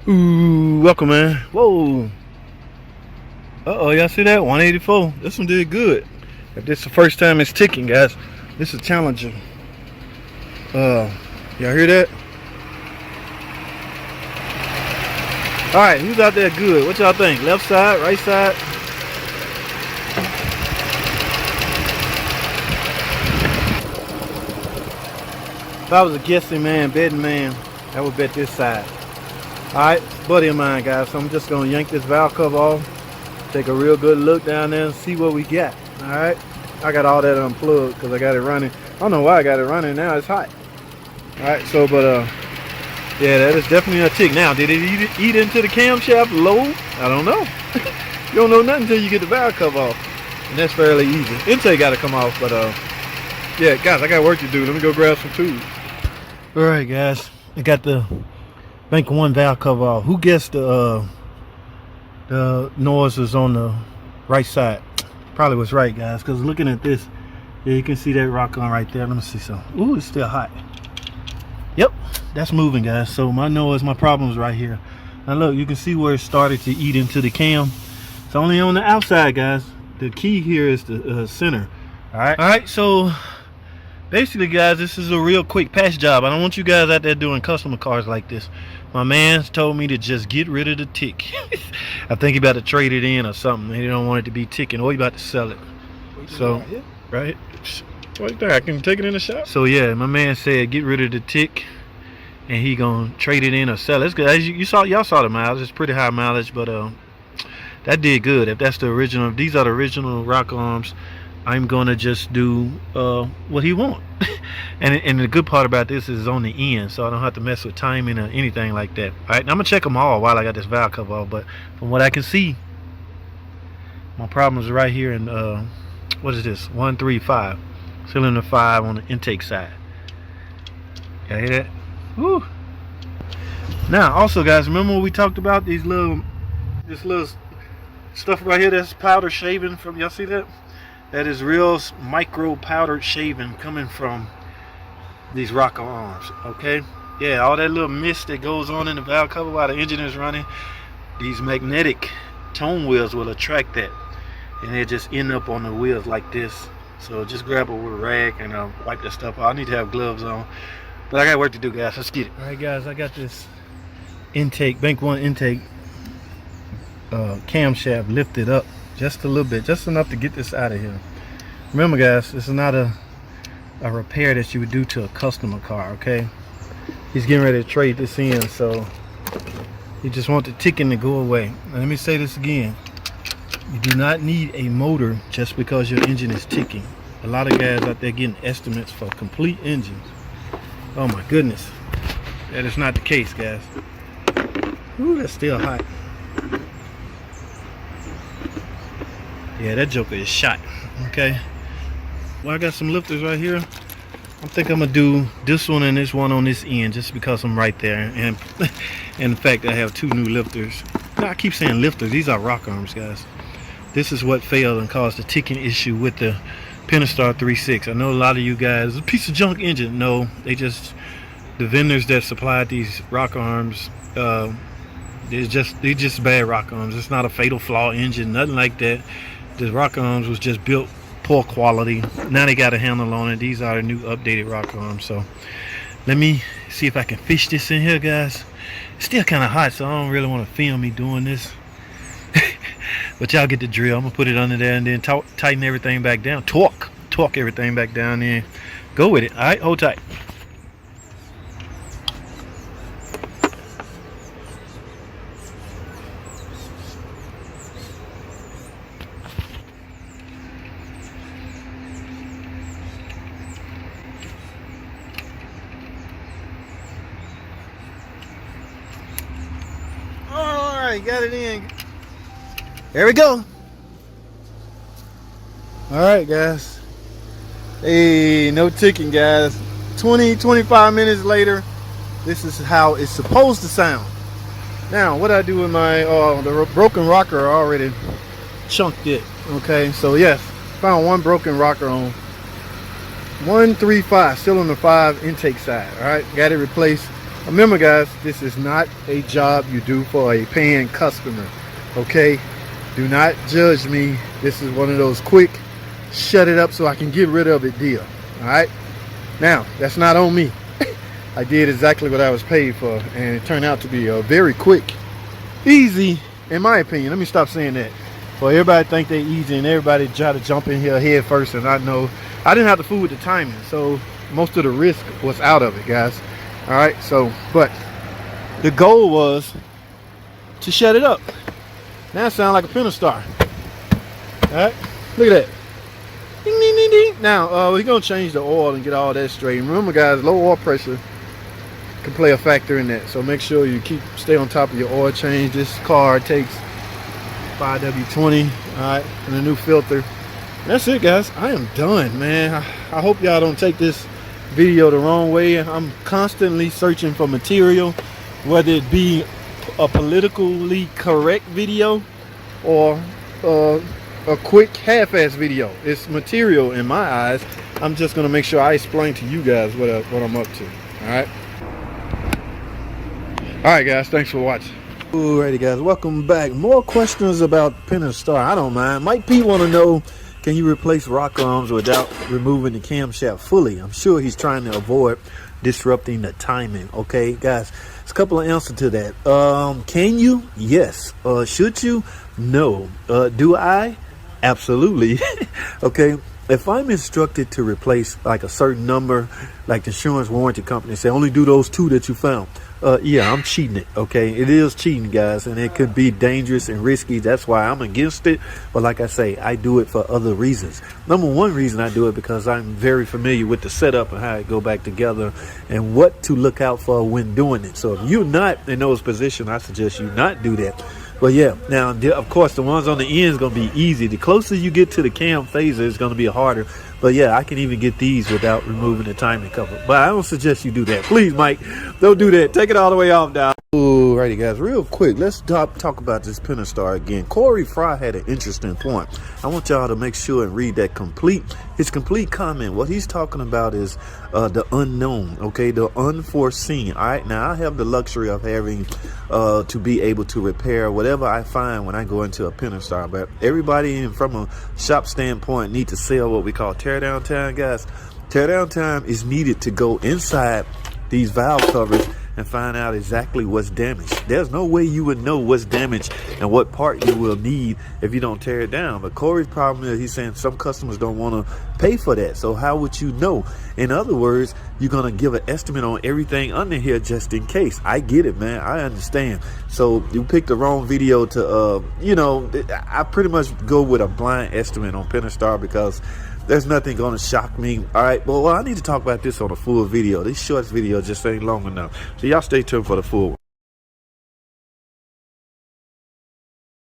Ooh, welcome, man. Whoa. Uh-oh, y'all see that? 184. This one did good. If this is the first time it's ticking, guys, this is challenging. Y'all hear that? Alright, who's out there good? What y'all think? Left side, right side? If I was a guessing man, betting man, I would bet this side. Alright, buddy of mine, guys. So I'm just gonna yank this valve cover off, take a real good look down there and see what we got. Alright, I got all that unplugged because I got it running. I don't know why I got it running now, it's hot. Alright, so yeah, that is definitely a tick. Now, did it eat into the camshaft low? I don't know. You don't know nothing until you get the valve cover off. And that's fairly easy. Intake gotta come off, but yeah, guys, I got work to do. Let me go grab some tools. Alright, guys, I got the bank one valve cover off. Who guessed the noise was on the right side? Probably was right, guys, because looking at this, yeah, you can see that rock on right there. Let me see some. Ooh, it's still hot. Yep, that's moving, guys. So my problem's right here. Now look, you can see where it started to eat into the cam. It's only on the outside, guys. The key here is the center. All right, so basically, guys, this is a real quick patch job. I don't want you guys out there doing customer cars like this. My man's told me to just get rid of the tick. I think he about to trade it in or something. He don't want it to be ticking, or he about to sell it. So, right, right there, I can take it in the shop. So yeah, my man said get rid of the tick, and he gonna trade it in or sell it. It's good. As y'all saw the mileage. It's pretty high mileage, but that did good. If that's the original, these are the original rock arms. I'm gonna just do what he wants. and the good part about this is on the end, so I don't have to mess with timing or anything like that. All right, I'm gonna check them all while I got this valve cover off, but from what I can see, my problem is right here in what is this? 135, cylinder 5 on the intake side. Y'all hear that? Woo! Now, also, guys, remember what we talked about? This little stuff right here. That's powder shaving from. Y'all see that? That is real micro powdered shaving coming from these rocker arms. Okay, yeah, all that little mist that goes on in the valve cover while the engine is running, these magnetic tone wheels will attract that, and they just end up on the wheels like this. So just grab a rag and wipe that stuff out. I need to have gloves on, but I got work to do, guys. Let's get it. All right, guys, I got this intake, bank one intake camshaft lifted up just a little bit, just enough to get this out of here. Remember, guys, this is not a repair that you would do to a customer car. Okay, he's getting ready to trade this in, so you just want the ticking to go away. Now, let me say this again: you do not need a motor just because your engine is ticking. A lot of guys out there getting estimates for complete engines. Oh my goodness, that is not the case, guys. Ooh, that's still hot. Yeah, that joker is shot. Okay, well, I got some lifters right here. I think I'm gonna do this one and this one on this end just because I'm right there, and in fact I have two new lifters. Now, I keep saying lifters, these are rock arms, guys. This is what failed and caused the ticking issue with the Pentastar 3.6. I know a lot of you guys, a piece of junk engine. No, they just, the vendors that supplied these rock arms, they're just bad rock arms. It's not a fatal flaw engine, nothing like that. The rock arms was just built poor quality. Now they got a handle on it. These are the new updated rock arms. So let me see if I can fish this in here, guys. It's still kind of hot, so I don't really want to film me doing this. But y'all get the drill. I'm gonna put it under there and then tighten everything back down. Torque everything back down there. Go with it. All right, hold tight. Alright, got it in. There we go. Alright, guys. Hey, no ticking, guys. 25 minutes later, this is how it's supposed to sound. Now, what I do with my the broken rocker, I already chunked it. Okay, so yes, found one broken rocker on 135, still on the 5 intake side. All right, got it replaced. Remember guys, this is not a job you do for a paying customer, okay? Do not judge me. This is one of those quick shut it up so I can get rid of it deal. All right, now that's not on me. I did exactly what I was paid for, and it turned out to be a very quick, easy, in my opinion. Let me stop saying that. Well, everybody think they easy and everybody try to jump in here head first, and I know I didn't have to fool with the timing, so most of the risk was out of it, guys. All right, so but the goal was to shut it up. Now it sounds like a Pentastar. All right, look at that. Ding, ding, ding, ding. Now we're gonna change the oil and get all that straight. Remember guys, low oil pressure can play a factor in that, so make sure you stay on top of your oil change. This car takes 5W20, all right, and a new filter. That's it guys, I am done, man. I hope y'all don't take this video the wrong way. I'm constantly searching for material, whether it be a politically correct video or a quick half-ass video. It's material in my eyes. I'm just gonna make sure I explain to you guys what I'm up to. All right guys, thanks for watching. Alrighty guys, welcome back. More questions about Pentastar. I don't mind. Mike P want to know, can you replace rock arms without removing the camshaft fully? I'm sure he's trying to avoid disrupting the timing. Okay guys, there's a couple of answers to that. Can you? Yes. Should you? No. Do I? Absolutely. Okay, if I'm instructed to replace like a certain number, like the insurance warranty company say only do those 2 that you found, yeah, I'm cheating it. Okay, it is cheating guys, and it could be dangerous and risky. That's why I'm against it. But like I say, I do it for other reasons. Number one reason I do it because I'm very familiar with the setup and how it go back together and what to look out for when doing it. So if you're not in those positions, I suggest you not do that. But yeah, now of course the ones on the end is going to be easy. The closer you get to the cam phaser, it's going to be harder. But yeah, I can even get these without removing the timing cover. But I don't suggest you do that. Please, Mike, don't do that. Take it all the way off now. Alrighty guys, real quick, let's talk about this Pentastar again. Corey Fry had an interesting point. I want y'all to make sure and read that his complete comment. What he's talking about is the unknown, okay, the unforeseen. All right, now I have the luxury of having to be able to repair whatever I find when I go into a Pentastar, but everybody from a shop standpoint need to sell what we call tear down time, guys. Tear down time is needed to go inside these valve covers and find out exactly what's damaged. There's no way you would know what's damaged and what part you will need if you don't tear it down. But Corey's problem is he's saying some customers don't want to pay for that. So how would you know? In other words, you're going to give an estimate on everything under here just in case. I get it, man. I understand. So you picked the wrong video to, you know, I pretty much go with a blind estimate on Pentastar because there's nothing going to shock me. All right, well, I need to talk about this on a full video. This short video just ain't long enough. So y'all stay tuned for the full one.